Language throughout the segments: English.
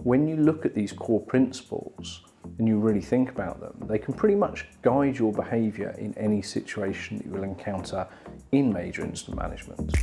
when you look at these core principles and you really think about them, they can pretty much guide your behaviour in any situation that you will encounter in major incident management.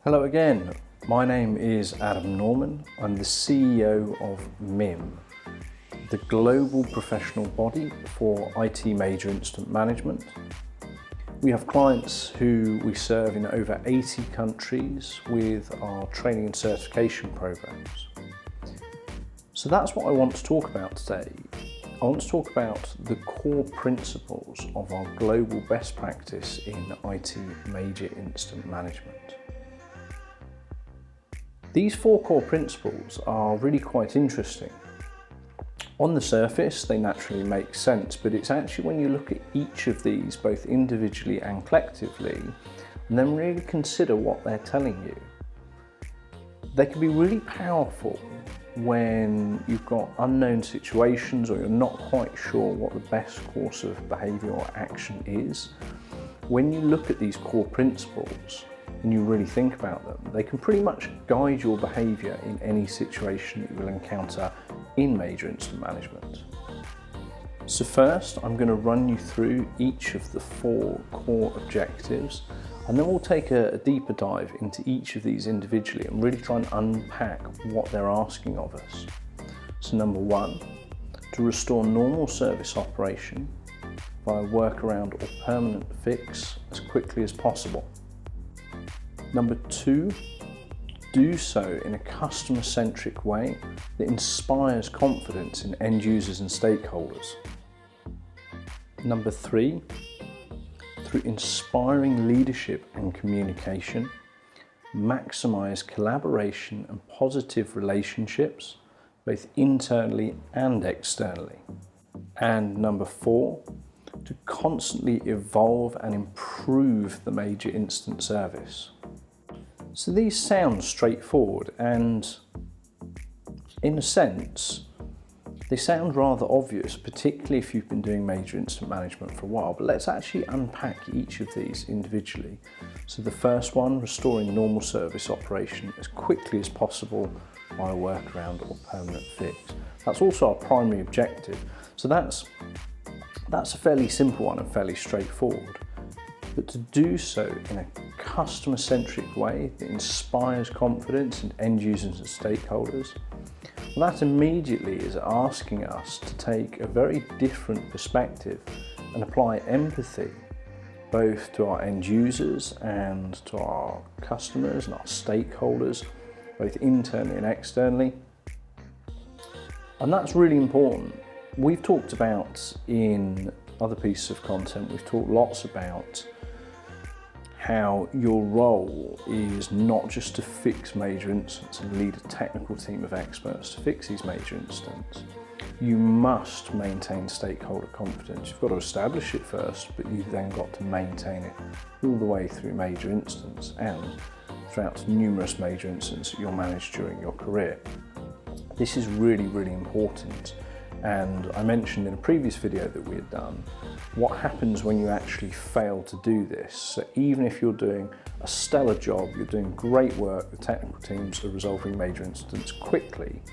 Hello again, my name is Adam Norman. I'm the CEO of MIM, the global professional body for IT major incident management. We have clients who we serve in over 80 countries with our training and certification programs. So that's what I want to talk about today. I want to talk about the core principles of our global best practice in IT major incident management. These four core principles are really quite interesting. On the surface, they naturally make sense, but it's actually when you look at each of these, both individually and collectively, and then really consider what they're telling you. They can be really powerful when you've got unknown situations or you're not quite sure what the best course of behaviour or action is. When you look at these core principles, and you really think about them, they can pretty much guide your behaviour in any situation that you will encounter in major incident management. So first, I'm going to run you through each of the four core objectives, and then we'll take a deeper dive into each of these individually and really try and unpack what they're asking of us. So number one, to restore normal service operation via workaround or permanent fix as quickly as possible. Number two, do so in a customer-centric way that inspires confidence in end users and stakeholders. Number three, through inspiring leadership and communication, maximise collaboration and positive relationships, both internally and externally. And number four, to constantly evolve and improve the major incident service. So these sound straightforward, and in a sense, they sound rather obvious, particularly if you've been doing major incident management for a while, but let's actually unpack each of these individually. So the first one, restoring normal service operation as quickly as possible by a workaround or permanent fix. That's also our primary objective. So that's a fairly simple one and fairly straightforward. But to do so in a customer-centric way that inspires confidence in end users and stakeholders, well, that immediately is asking us to take a very different perspective and apply empathy both to our end users and to our customers and our stakeholders, both internally and externally. And that's really important. We've talked about in other pieces of content, we've talked lots about how your role is not just to fix major incidents and lead a technical team of experts to fix these major incidents. You must maintain stakeholder confidence. You've got to establish it first, but you've then got to maintain it all the way through major incidents and throughout numerous major incidents that you'll manage during your career. This is really, really important. And I mentioned in a previous video that we had done what happens when you actually fail to do this. So even if you're doing a stellar job, you're doing great work, the technical teams are resolving major incidents quickly,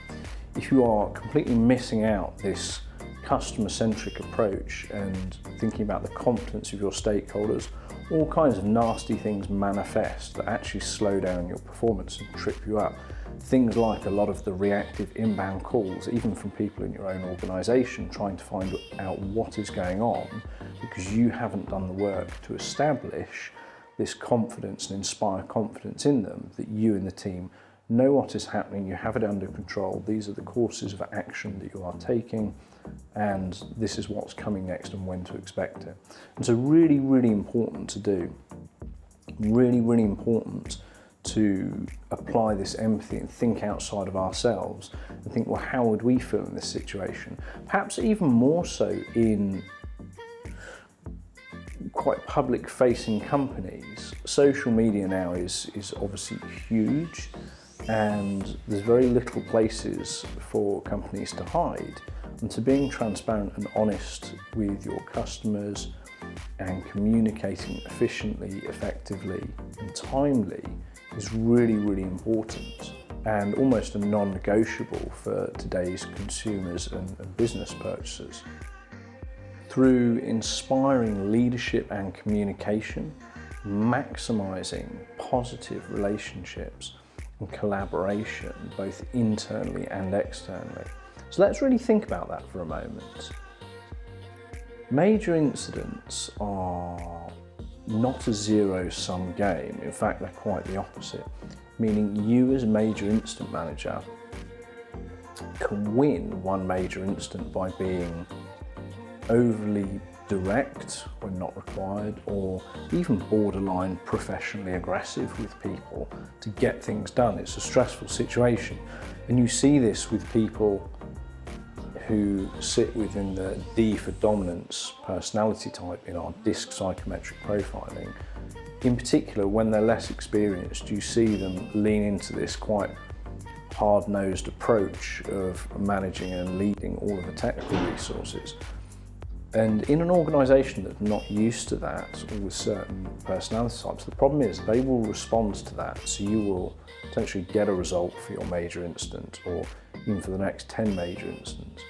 if you are completely missing out this customer-centric approach and thinking about the confidence of your stakeholders, all kinds of nasty things manifest that actually slow down your performance and trip you up. Things like a lot of the reactive inbound calls, even from people in your own organisation, trying to find out what is going on because you haven't done the work to establish this confidence and inspire confidence in them that you and the team know what is happening, you have it under control, these are the courses of action that you are taking, and this is what's coming next and when to expect it. And so really, really important to do. Really, really important to apply this empathy and think outside of ourselves and think, well, how would we feel in this situation? Perhaps even more so in quite public-facing companies. Social media now is obviously huge, and there's very little places for companies to hide. And And so being transparent and honest with your customers and communicating efficiently, effectively and timely is really, really important and almost a non-negotiable for today's consumers and business purchasers. Through inspiring leadership and communication, maximising positive relationships and collaboration, both internally and externally. So let's really think about that for a moment. Major incidents are not a zero-sum game. In fact, they're quite the opposite, meaning you as a major incident manager can win one major incident by being overly direct when not required, or even borderline professionally aggressive with people to get things done. It's a stressful situation, and you see this with people who sit within the D for dominance personality type in our DISC psychometric profiling. In particular, when they're less experienced, you see them lean into this quite hard-nosed approach of managing and leading all of the technical resources. And in an organisation that's not used to that, or with certain personality types, the problem is they will respond to that. So you will potentially get a result for your major incident, or even for the next 10 major incidents.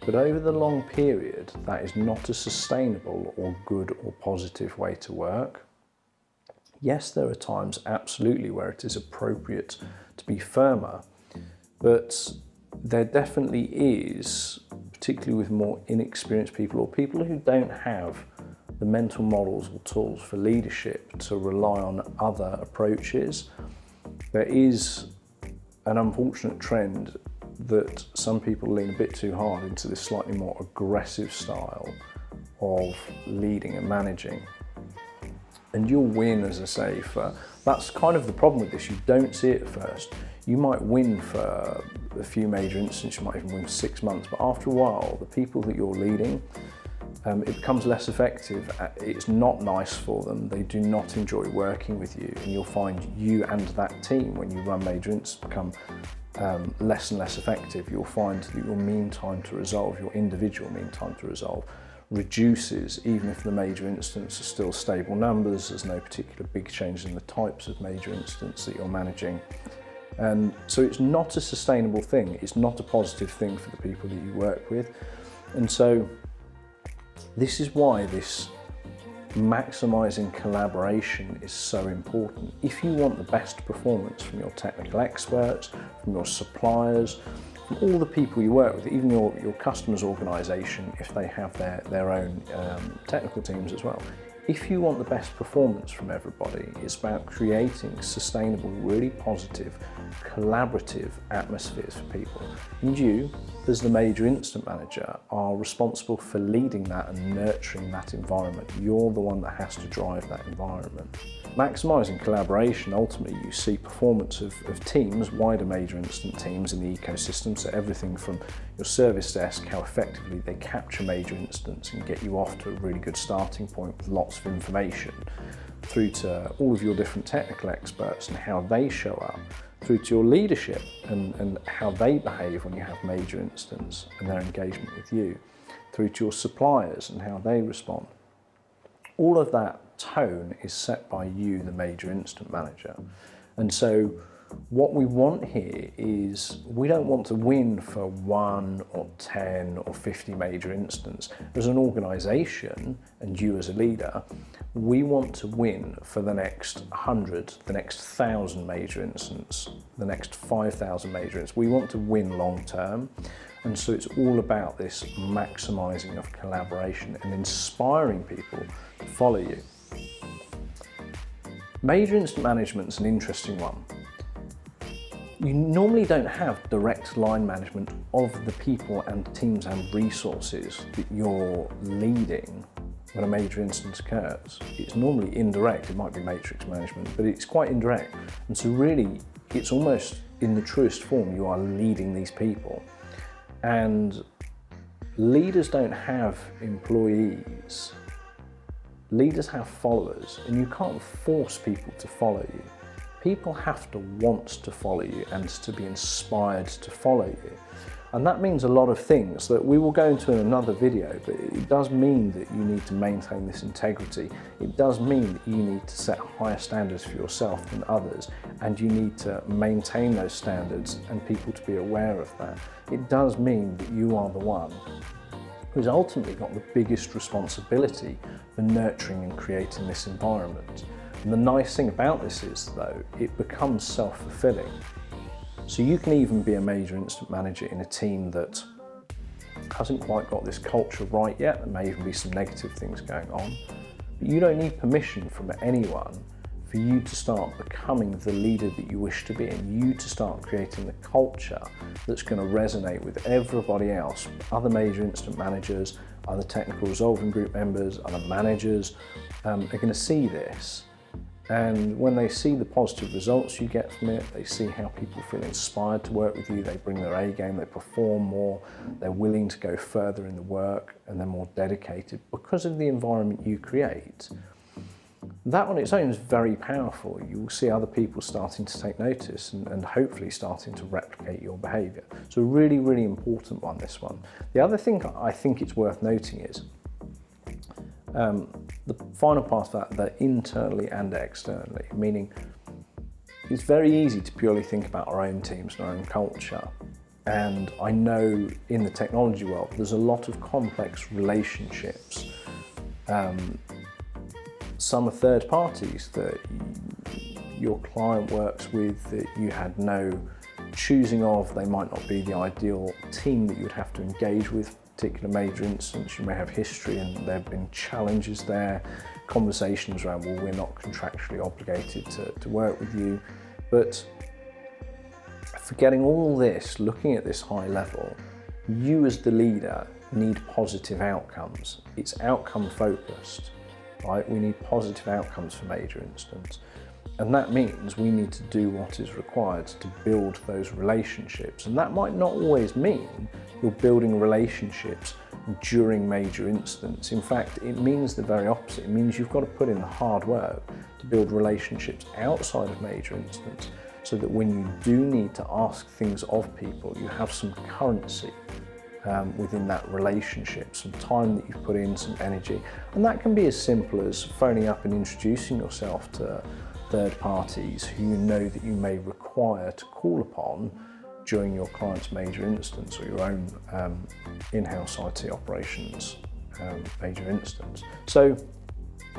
But over the long period, that is not a sustainable or good or positive way to work. Yes, there are times absolutely where it is appropriate to be firmer, but there definitely is, particularly with more inexperienced people or people who don't have the mental models or tools for leadership to rely on other approaches, there is an unfortunate trend that some people lean a bit too hard into this slightly more aggressive style of leading and managing. And you'll win, as I say, that's kind of the problem with this. You don't see it at first. You might win for a few major incidents, you might even win for 6 months, but after a while, the people that you're leading, it becomes less effective. It's not nice for them. They do not enjoy working with you, and you'll find you and that team, when you run major incidents, become less and less effective. You'll find that your mean time to resolve, your individual mean time to resolve, reduces, even if the major incidents are still stable numbers. There's no particular big change in the types of major incidents that you're managing. And so it's not a sustainable thing. It's not a positive thing for the people that you work with. And so this is why this maximising collaboration is so important. If you want the best performance from your technical experts, from your suppliers, from all the people you work with, even your customers' organisation, if they have their own technical teams as well. If you want the best performance from everybody, it's about creating sustainable, really positive, collaborative atmospheres for people. And you, as the major incident manager, are responsible for leading that and nurturing that environment. You're the one that has to drive that environment. Maximising collaboration, ultimately you see performance of teams, wider major incident teams in the ecosystem, so everything from your service desk, how effectively they capture major incidents and get you off to a really good starting point with lots of information, through to all of your different technical experts and how they show up, through to your leadership and how they behave when you have major incidents and their engagement with you, through to your suppliers and how they respond. All of that tone is set by you, the major incident manager. And so what we want here is, we don't want to win for 1 or 10 or 50 major incidents. As an organisation, and you as a leader, we want to win for the next 100, the next 1,000 major incidents, the next 5,000 major incidents. We want to win long term. And so it's all about this maximising of collaboration and inspiring people to follow you. Major incident management is an interesting one. You normally don't have direct line management of the people and teams and resources that you're leading when a major incident occurs. It's normally indirect. It might be matrix management, but it's quite indirect. And so really, it's almost in the truest form, you are leading these people. And leaders don't have employees. Leaders have followers, and you can't force people to follow you. People have to want to follow you and to be inspired to follow you. And that means a lot of things that we will go into in another video, but it does mean that you need to maintain this integrity. It does mean that you need to set higher standards for yourself than others, and you need to maintain those standards and people to be aware of that. It does mean that you are the one who's ultimately got the biggest responsibility for nurturing and creating this environment. And the nice thing about this is, though, it becomes self-fulfilling. So you can even be a major incident manager in a team that hasn't quite got this culture right yet. There may even be some negative things going on. But you don't need permission from anyone for you to start becoming the leader that you wish to be, and you to start creating the culture that's going to resonate with everybody else. Other major incident managers, other technical resolving group members, other managers are going to see this. And when they see the positive results you get from it, they see how people feel inspired to work with you, they bring their A game, they perform more, they're willing to go further in the work, and they're more dedicated because of the environment you create. That on its own is very powerful. You will see other people starting to take notice and hopefully starting to replicate your behaviour. So a really, really important one, this one. The other thing I think it's worth noting is the final part of that internally and externally, meaning it's very easy to purely think about our own teams and our own culture. And I know in the technology world, there's a lot of complex relationships. Some are third parties that your client works with that you had no choosing of. They might not be the ideal team that you would have to engage with. Particular major incidents, you may have history and there have been challenges there, conversations around, well, we're not contractually obligated to work with you. But forgetting all this, looking at this high level, you as the leader need positive outcomes. It's outcome focused, right? We need positive outcomes for major incidents. And that means we need to do what is required to build those relationships. And that might not always mean you're building relationships during major incidents. In fact, it means the very opposite. It means you've got to put in the hard work to build relationships outside of major incidents, so that when you do need to ask things of people, you have some currency within that relationship, some time that you've put in, some energy. And that can be as simple as phoning up and introducing yourself to third parties who you know that you may require to call upon during your client's major instance or your own in-house IT operations major instance. So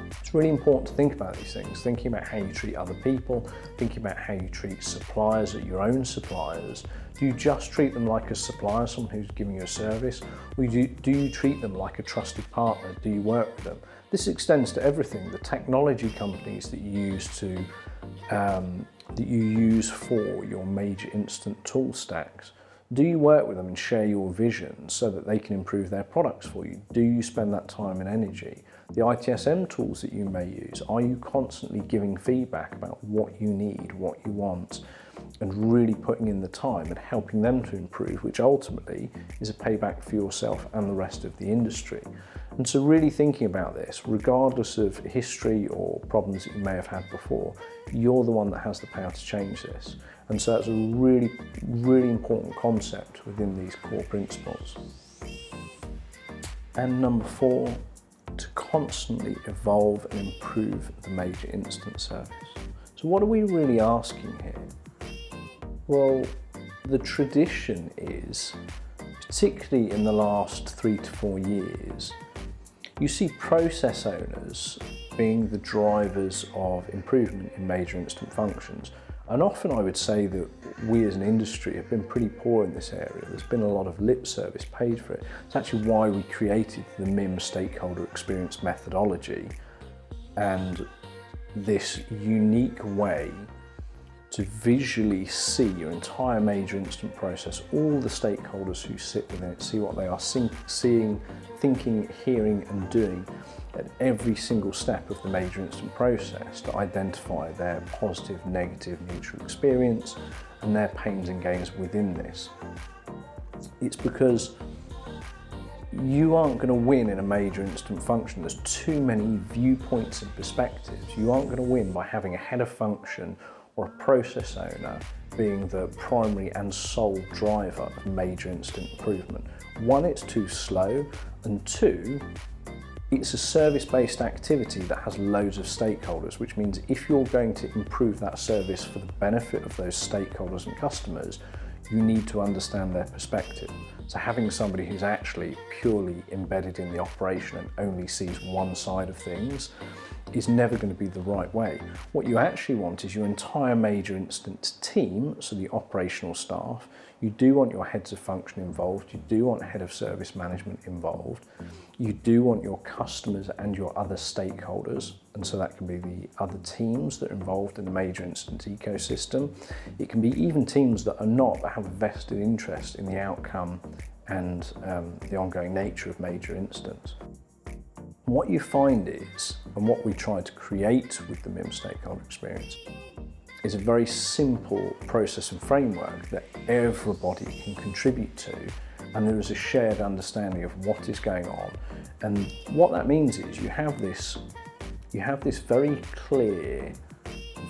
it's really important to think about these things, thinking about how you treat other people, thinking about how you treat suppliers, or your own suppliers. Do you just treat them like a supplier, someone who's giving you a service? Or do you treat them like a trusted partner? Do you work with them? This extends to everything. The technology companies that you use for your major incident tool stacks. Do you work with them and share your vision so that they can improve their products for you? Do you spend that time and energy? The ITSM tools that you may use, are you constantly giving feedback about what you need, what you want, and really putting in the time and helping them to improve, which ultimately is a payback for yourself and the rest of the industry? And so really thinking about this, regardless of history or problems that you may have had before, you're the one that has the power to change this. And so that's a really, really important concept within these core principles. And number 4, to constantly evolve and improve the major incident service. So what are we really asking here? Well, the tradition is, particularly in the last 3 to 4 years, you see process owners being the drivers of improvement in major incident functions. And often I would say that we as an industry have been pretty poor in this area. There's been a lot of lip service paid for it. It's actually why we created the MIM stakeholder experience methodology and this unique way to visually see your entire major incident process, all the stakeholders who sit within it, see what they are seeing, thinking, hearing and doing at every single step of the major incident process to identify their positive, negative, neutral experience and their pains and gains within this. It's because you aren't going to win in a major incident function. There's too many viewpoints and perspectives. You aren't going to win by having a head of function or a process owner being the primary and sole driver of major incident improvement. One, it's too slow, and two, it's a service-based activity that has loads of stakeholders, which means if you're going to improve that service for the benefit of those stakeholders and customers, you need to understand their perspective. So having somebody who's actually purely embedded in the operation and only sees one side of things is never going to be the right way. What you actually want is your entire major incident team, so the operational staff. You do want your heads of function involved, you do want head of service management involved, you do want your customers and your other stakeholders, and so that can be the other teams that are involved in the major incident ecosystem. It can be even teams that are not, but have a vested interest in the outcome and the ongoing nature of major incidents. What you find is, and what we try to create with the MIM stakeholder experience, is a very simple process and framework that everybody can contribute to, and there is a shared understanding of what is going on. And what that means is you have this very clear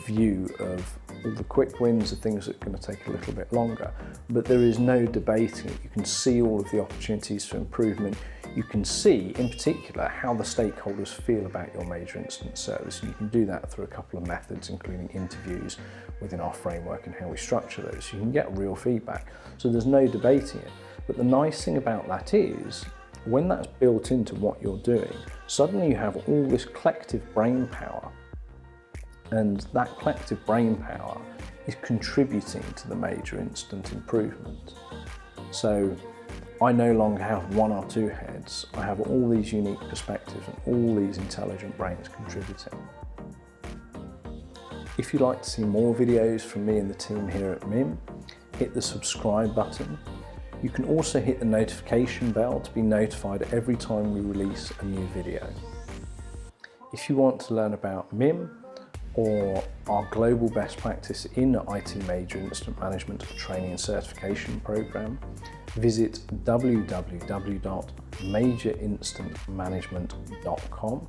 view of all the quick wins, the things that are going to take a little bit longer, but there is no debating it. You can see all of the opportunities for improvement. You can see, in particular, how the stakeholders feel about your major incident service. And you can do that through a couple of methods, including interviews within our framework and how we structure those. You can get real feedback. So there's no debating it. But the nice thing about that is, when that's built into what you're doing, suddenly you have all this collective brain power. And that collective brain power is contributing to the major incident improvement. So I no longer have one or two heads. I have all these unique perspectives and all these intelligent brains contributing. If you'd like to see more videos from me and the team here at MIM, hit the subscribe button. You can also hit the notification bell to be notified every time we release a new video. If you want to learn about MIM or our global best practice in IT major incident management training and certification program, visit www.majorincidentmanagement.com.